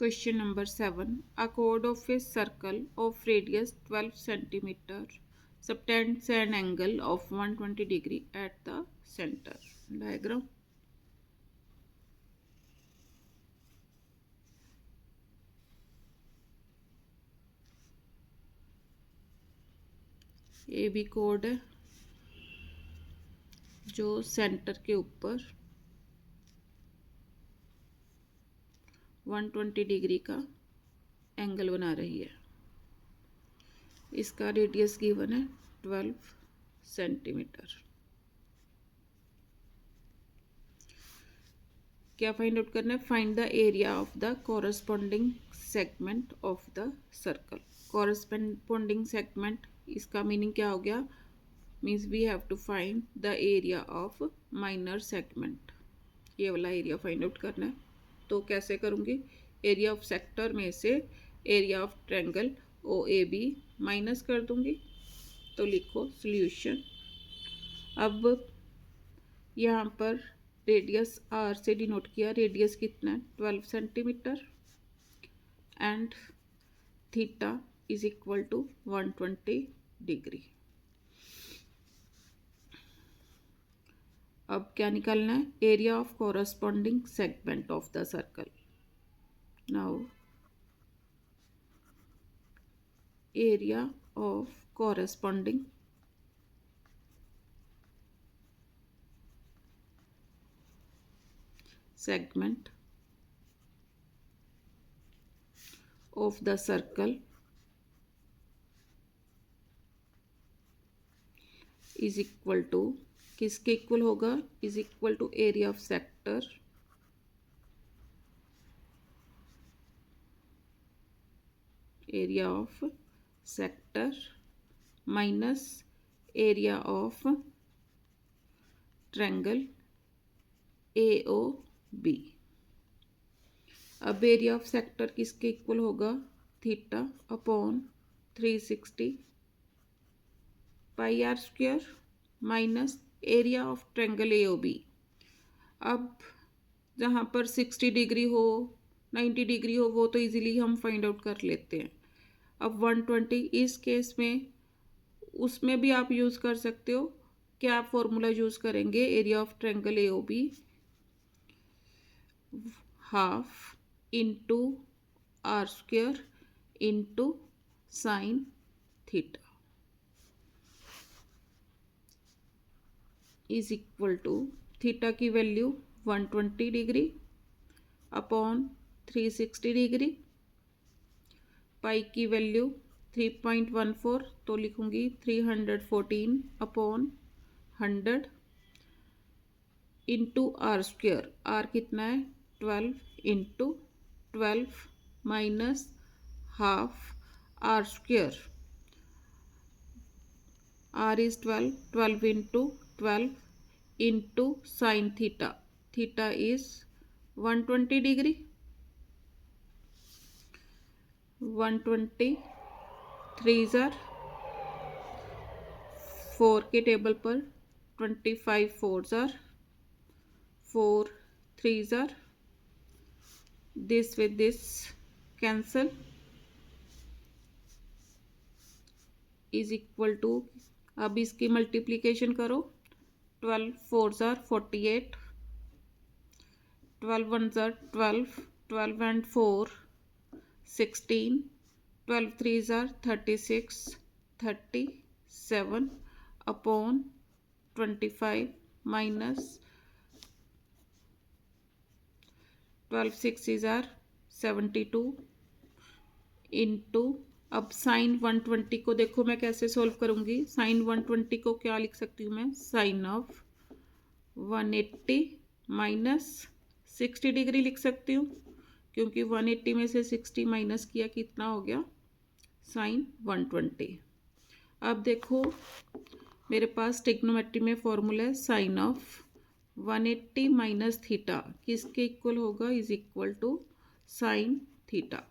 Question number 7. A chord of a circle of radius 12 centimeter subtends an angle of 120 degree at the center. Diagram. A B code है जो centre के ऊपर 120 degree का angle बना रही है। इसका रेडियस गिवन है 12 सेंटीमीटर। क्या फाइंड आउट करना है? Find the area of the corresponding segment of the circle. Corresponding segment, इसका मीनिंग क्या हो गया? Means we have to find the area of minor segment. ये वाला एरिया फाइंड आउट करना है। तो कैसे करूँगी? एरिया ऑफ सेक्टर में से area of triangle O A B minus कर दूँगी। तो लिखो सॉल्यूशन। अब यहाँ पर रेडियस आर से डिनोट किया। रेडियस कितना है? 12 centimetre and theta is equal to 120 degree. अब क्या निकालना है? Area of corresponding segment of the circle. Now area of corresponding segment of the circle is equal to, किसके इक्वल होगा? Is equal to area of sector minus area of triangle A O B. अब area of sector किसके equal होगा? Theta upon 360 pi R square minus area of triangle A O B. अब जहाँ पर 60 degree हो, 90 degree हो, वो तो इजीली हम फाइंड आउट कर लेते हैं। अब 120 इस केस में, उसमें भी आप यूज़ कर सकते हो। क्या फॉर्मूला यूज़ करेंगे? Area of triangle A O B half into R square into sine theta is equal to, theta की value 120 degree upon 360 degree, pi की वैल्यू 3.14, तो लिखूंगी 314 upon 100 into R square. R कितना है? 12 into 12 minus half R square. R is 12, 12 into 12 into sine theta. Theta is 120 degree. 120 3 ज़ार 4 के table पर 25 4 ज़ार 4 3 ज़ार, this with this cancel is equal to, अब इसकी मल्टीप्लिकेशन करो। 12 4 ज़ार 48, 12 1 ज़ार 12, 12 एंड 4 16, 12 3 ज़ार 36, 37 अपॉन 25 माइनस 12 6 ज़ार 72 इंटू, अब साइन 120 को देखो मैं कैसे सॉल्व करूँगी। साइन 120 को क्या लिख सकती हूँ मैं? साइन ऑफ 180 माइनस 60 डिग्री लिख सकती हूँ, क्योंकि 180 में से 60 माइनस किया कितना हो गया? साइन 120। अब देखो मेरे पास ट्रिग्नोमेट्री में फॉर्मूला है साइन ऑफ 180 माइनस थीटा किसके इक्वल होगा? Is equal to sine theta.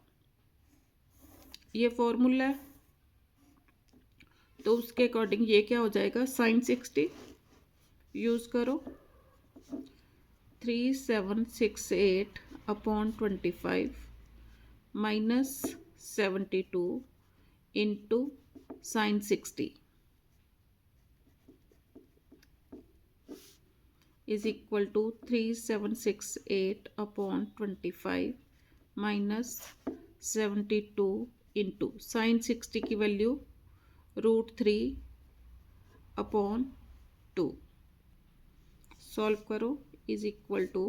ये फॉर्मूला है, तो उसके अकॉर्डिंग ये क्या हो जाएगा? साइन 60 यूज़ करो, 3768 upon 25 minus 72 into sine 60 is equal to 3768 upon 25 minus 72 into sine 60 की वैल्यू √3 अपॉन 2 सॉल्व करो is equal to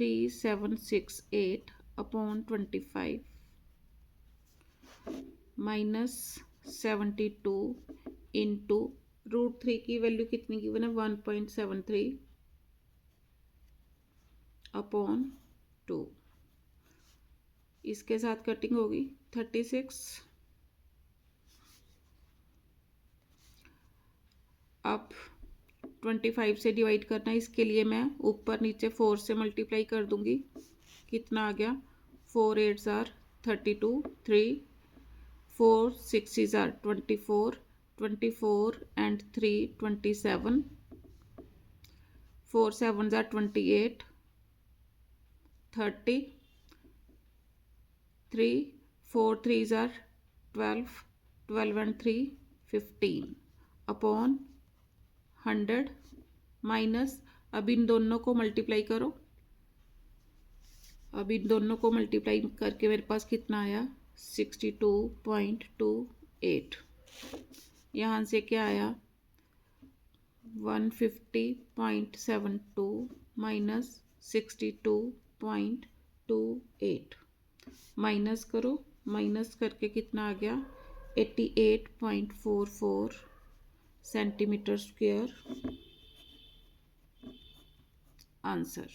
3768 upon 25 minus 72 into √3 की वैल्यू कितनी गिवन है 1.73 अपॉन 2 इसके साथ कटिंग होगी 36 अब 25 से डिवाइड करना है इसके लिए मैं ऊपर नीचे 4 से मल्टीप्लाई कर दूंगी कितना आ गया 4 8 are 32 3 4 6 are 24 24 and 3 27 4 7 are 28 30 3 4 3 are 12 12 and 3 15 upon 100 minus अब इन दोनों को मल्टीप्लाई करो अब इन दोनों को मल्टीप्लाई करके मेरे पास कितना आया 62.28 यहाँ से क्या आया 150.72 माइनस 62.28 माइनस करो माइनस करके कितना आ गया 88.44 सेंटीमीटर स्क्वायर आंसर।